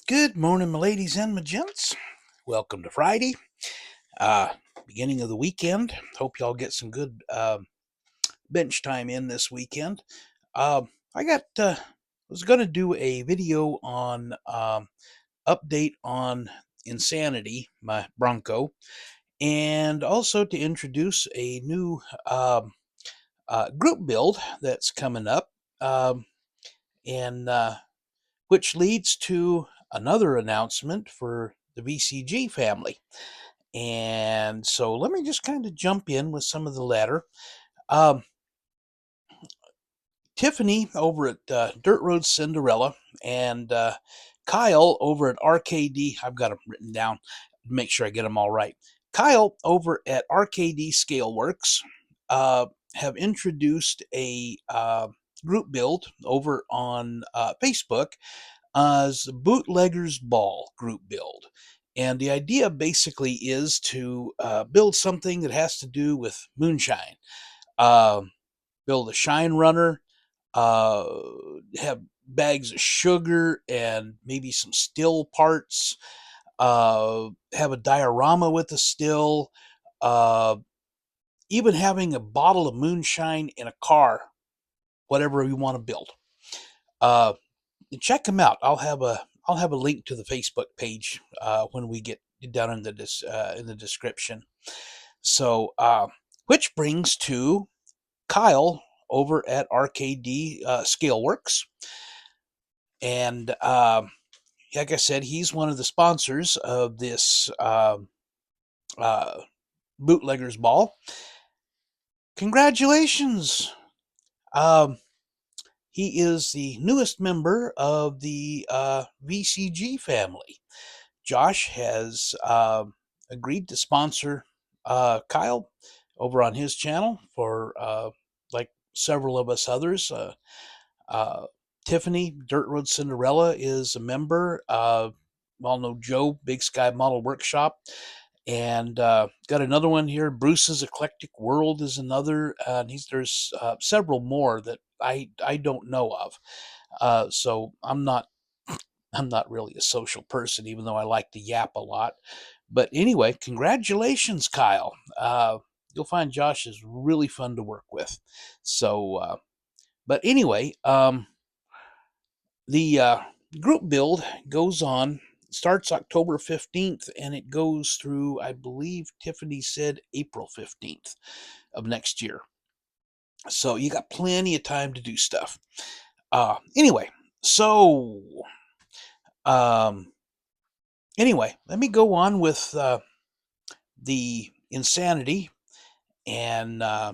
Good morning, my ladies and my gents. Welcome to Friday, uh, beginning of the weekend. Hope y'all get some good bench time in this weekend. I was going to do a video on update on Insanity, my Bronco, and also to introduce a new group build that's coming up, and which leads to another announcement for the VCG family. And so let me just kind of jump in with some of the latter. Um, Tiffany over at Dirt Road Cinderella and Kyle over at RKD. I've got them written down. Make sure I get them all right. Kyle over at RKD Scaleworks have introduced a group build over on Facebook as Bootleggers Ball group build. And the idea basically is to build something that has to do with moonshine. Uh, Build a shine runner, uh, have bags of sugar and maybe some still parts, have a diorama with the still, uh, even having a bottle of moonshine in a car, whatever you want to build. Uh, Check them out. I'll have a link to the Facebook page when we get down in the description. So, which brings to Kyle over at RKD Scaleworks, and like I said, he's one of the sponsors of this uh, Bootleggers Ball. Congratulations! Um, he is the newest member of the VCG family. Josh has agreed to sponsor Kyle over on his channel for like several of us others. Uh, Tiffany, Dirt Road Cinderella, is a member. Well, no, Joe, Big Sky Model Workshop. And got another one here. Bruce's Eclectic World is another. There's several more that I don't know of. So I'm not really a social person, even though I like to yap a lot. But anyway, congratulations, Kyle. You'll find Josh is really fun to work with. So, but anyway, the group build goes on, starts October 15th, and it goes through, I believe Tiffany said, April 15th of next year. So you got plenty of time to do stuff. Anyway, so um, anyway, let me go on with the Insanity, and yeah,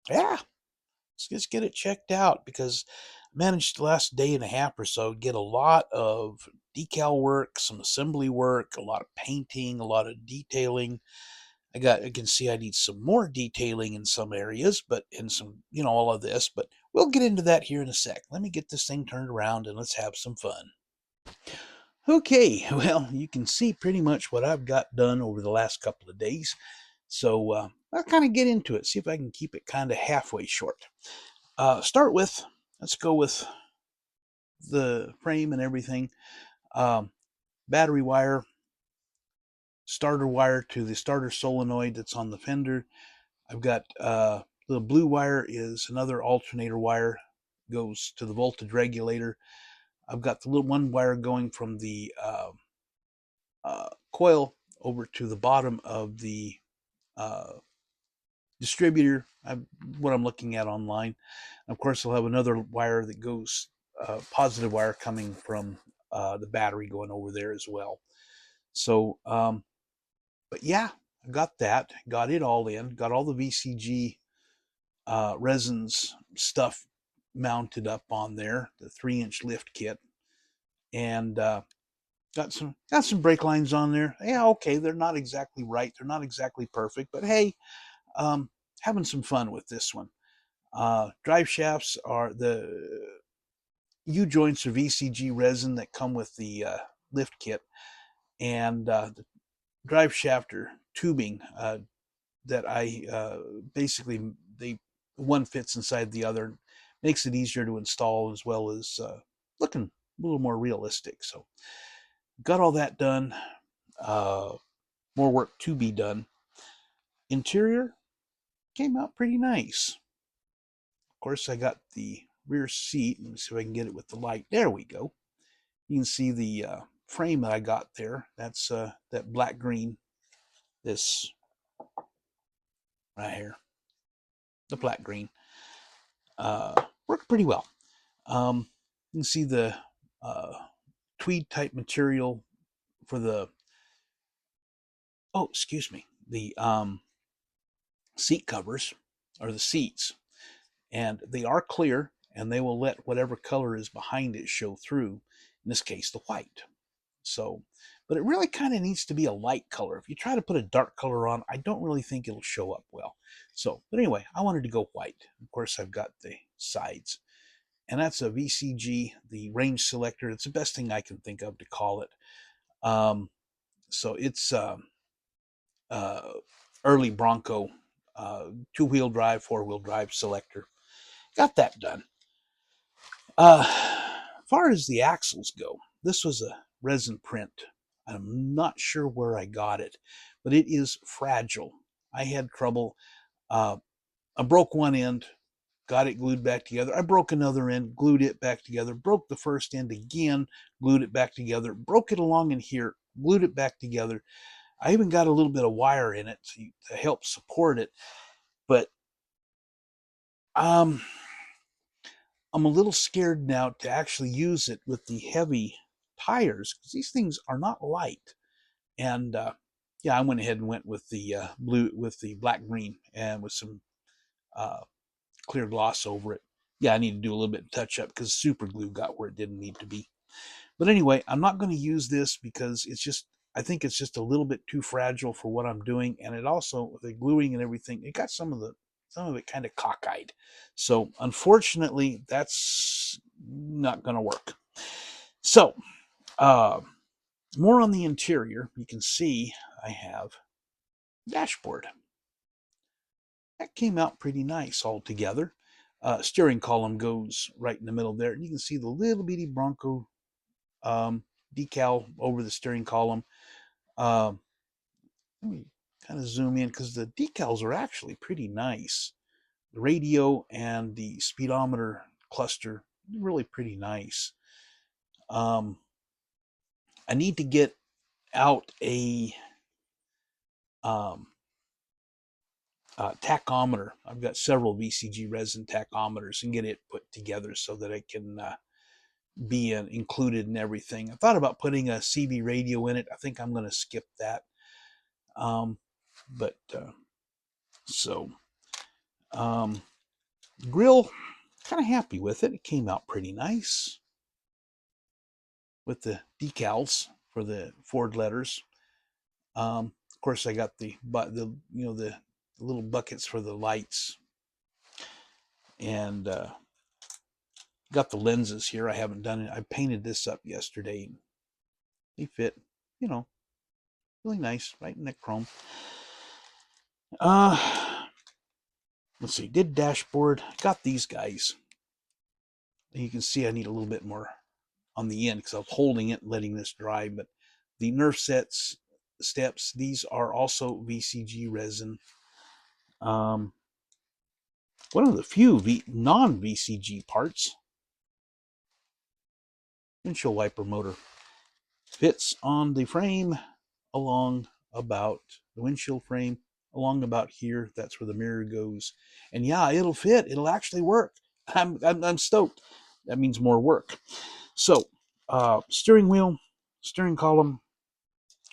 let's just get it checked out, because I managed the last day and a half or so get a lot of decal work, some assembly work, a lot of painting, a lot of detailing. I can see I need some more detailing in some areas, but in some, all of this, but we'll get into that here in a sec. Let me get this thing turned around and let's have some fun. Okay, well, you can see pretty much what I've got done over the last couple of days. So I'll kind of get into it, see if I can keep it kind of halfway short. Let's go with the frame and everything. Um, Battery wire, starter wire to the starter solenoid that's on the fender. I've got the blue wire is another alternator wire, goes to the voltage regulator. I've got the little one wire going from the coil over to the bottom of the uh, distributor, what I'm looking at online. Of course, I'll have another wire that goes, positive wire coming from the battery going over there as well. So, but yeah, I got that, got it all in, got all the VCG resins stuff mounted up on there, the 3-inch lift kit, and got some brake lines on there. Yeah, okay, they're not exactly right, they're not exactly perfect, but hey, um, having some fun with this one. Drive shafts are the U-joints or VCG resin that come with the lift kit, and the drive shaft or tubing that I basically, they one fits inside the other, makes it easier to install, as well as looking little more realistic. So got all that done. More work to be done. Interior came out pretty nice. Of course, I got the rear seat. Let me see if I can get it with the light. There we go. You can see the frame that I got there. That's that black green. This right here, the black green, worked pretty well. You can see the tweed type material for the excuse me, the seat covers or the seats, and they are clear and they will let whatever color is behind it show through. In this case, the white. So, but it really kind of needs to be a light color. If you try to put a dark color on, I don't really think it'll show up well. So, but anyway, I wanted to go white. Of course, I've got the sides, and that's a VCG, the range selector. It's the best thing I can think of to call it. So it's early Bronco, two-wheel drive, four-wheel drive selector. Got that done. As far as the axles go, this was a resin print. I'm not sure where I got it, but it is fragile. I had trouble. I broke one end, got it glued back together. I broke another end, glued it back together, broke the first end again, glued it back together, broke it along in here, glued it back together. I even got a little bit of wire in it to help support it, but I'm a little scared now to actually use it with the heavy tires because these things are not light. And yeah, I went ahead and went with the black green and with some clear gloss over it. Yeah, I need to do a little bit of touch up because super glue got where it didn't need to be. But anyway, I'm not going to use this because I think it's just a little bit too fragile for what I'm doing. And it also, with the gluing and everything, it got some of it kind of cockeyed. So unfortunately, that's not going to work. So more on the interior. You can see I have a dashboard. That came out pretty nice altogether. Steering column goes right in the middle there. And you can see the little bitty Bronco decal over the steering column. Let me kind of zoom in because the decals are actually pretty nice. The radio and the speedometer cluster, really pretty nice. I need to get out a tachometer. I've got several VCG resin tachometers and get it put together so that I can be included in everything. I thought about putting a CB radio in it. I think I'm going to skip that. Grill, kind of happy with it. It came out pretty nice with the decals for the Ford letters. Of course, I got the little buckets for the lights, and got the lenses here. I haven't done it. I painted this up yesterday. They fit, really nice, right in that chrome. Let's see. Did dashboard. Got these guys. You can see I need a little bit more on the end because I'm holding it, letting this dry. But the Nerf steps, these are also VCG resin. One of the few non-VCG parts. Windshield wiper motor fits on the frame along about the windshield frame along about here. That's where the mirror goes, and yeah, it'll fit. It'll actually work. I'm stoked. That means more work. So steering wheel, steering column,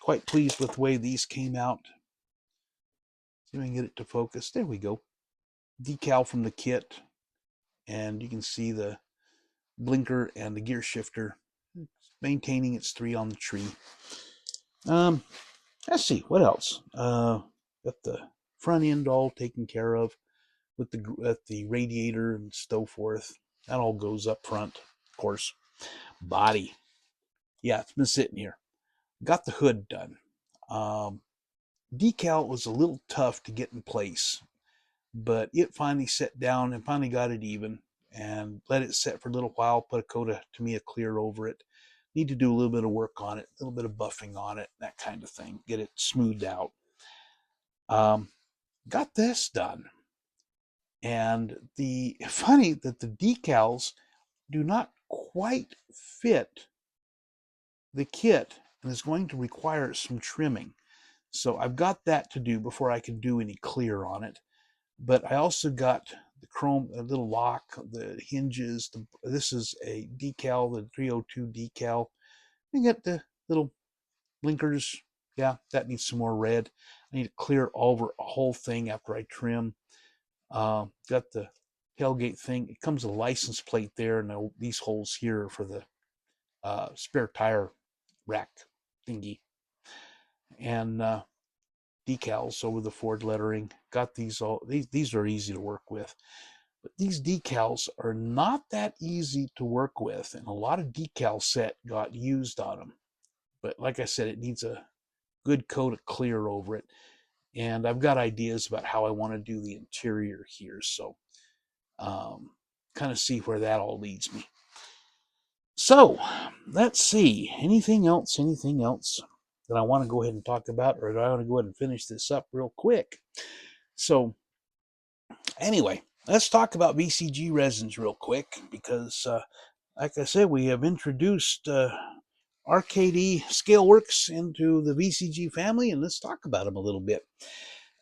quite pleased with the way these came out. See if I can get it to focus. There we go. Decal from the kit, and you can see the blinker and the gear shifter maintaining its 3 on the tree. Let's see what else. Got the front end all taken care of with the radiator and so forth. That all goes up front, of course. Body, yeah, it's been sitting here. Got the hood done. Decal was a little tough to get in place, but it finally set down and finally got it even. and let it set for a little while, put a coat of Tamiya Clear over it. Need to do a little bit of work on it, a little bit of buffing on it, that kind of thing, get it smoothed out. Got this done. And the funny that the decals do not quite fit the kit and is going to require some trimming. So I've got that to do before I can do any clear on it. But I also got the chrome, a little lock, the hinges. This is a decal, the 302 decal. You get the little blinkers. Yeah, that needs some more red. I need to clear over a whole thing after I trim. Got the tailgate thing. It comes with a license plate there, and these holes here for the spare tire rack thingy. And decals over the Ford lettering. Got these all. These are easy to work with. But these decals are not that easy to work with, and a lot of decal set got used on them. But like I said, it needs a good coat of clear over it. And I've got ideas about how I want to do the interior here. So kind of see where that all leads me. So let's see. Anything else that I want to go ahead and talk about, or do I want to go ahead and finish this up real quick? So anyway, let's talk about VCG resins real quick, because like I said, we have introduced RKD Scaleworks into the VCG family, and let's talk about them a little bit.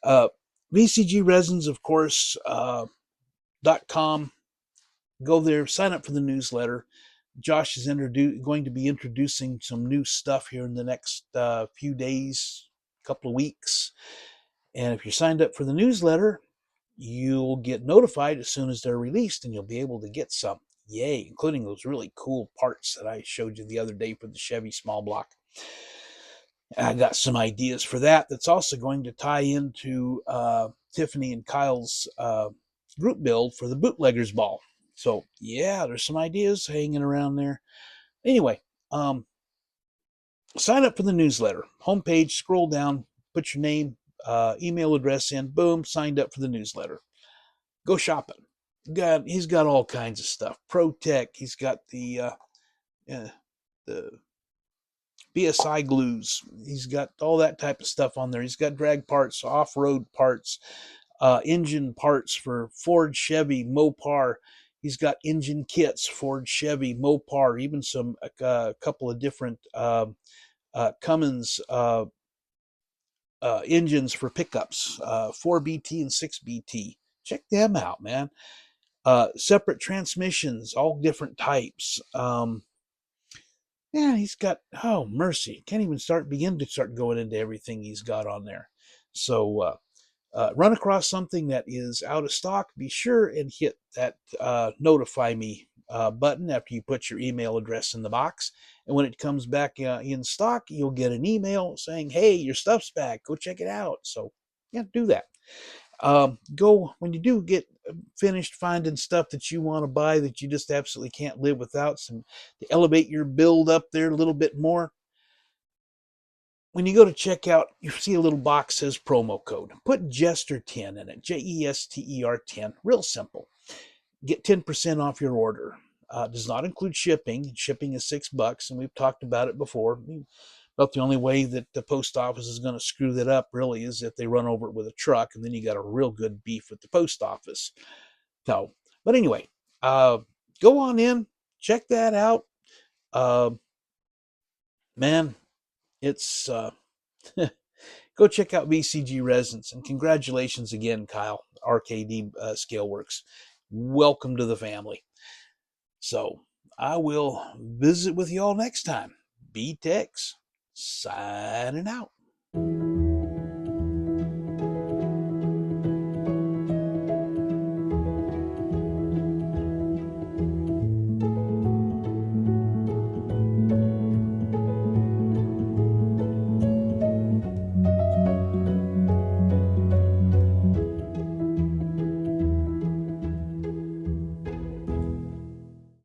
VCG resins, of course, .com. Go there, sign up for the newsletter. Josh is going to be introducing some new stuff here in the next few days, couple of weeks. And if you're signed up for the newsletter, you'll get notified as soon as they're released, and you'll be able to get some. Yay, including those really cool parts that I showed you the other day for the Chevy small block. I got some ideas for that. That's also going to tie into Tiffany and Kyle's group build for the Bootleggers Ball. So yeah, there's some ideas hanging around there. Anyway, sign up for the newsletter. Homepage, scroll down, put your name, email address in, boom, signed up for the newsletter. Go shopping. He's got all kinds of stuff. ProTech. He's got the BSI glues. He's got all that type of stuff on there. He's got drag parts, off-road parts, engine parts for Ford, Chevy, Mopar. He's got engine kits, Ford, Chevy, Mopar, even some a couple of different Cummins engines for pickups, 4BT and 6BT. Check them out, man. Separate transmissions, all different types. Yeah, he's got, oh, mercy. Can't even begin to start going into everything he's got on there. So run across something that is out of stock, be sure and hit that notify me button after you put your email address in the box. And when it comes back in stock, you'll get an email saying, hey, your stuff's back. Go check it out. So yeah, do that. Go when you do get finished finding stuff that you want to buy that you just absolutely can't live without, some to elevate your build up there a little bit more. When you go to checkout, you see a little box says promo code. Put Jester10 in it, Jester10. Real simple. Get 10% off your order. Does not include shipping. Shipping is $6, and we've talked about it before. About the only way that the post office is going to screw that up really is if they run over it with a truck, and then you got a real good beef with the post office. So, but anyway, go on in, check that out. Man, it's go check out VCG Resins, and congratulations again, Kyle, RKD Scaleworks. Welcome to the family. So I will visit with you all next time. B-Tex signing out.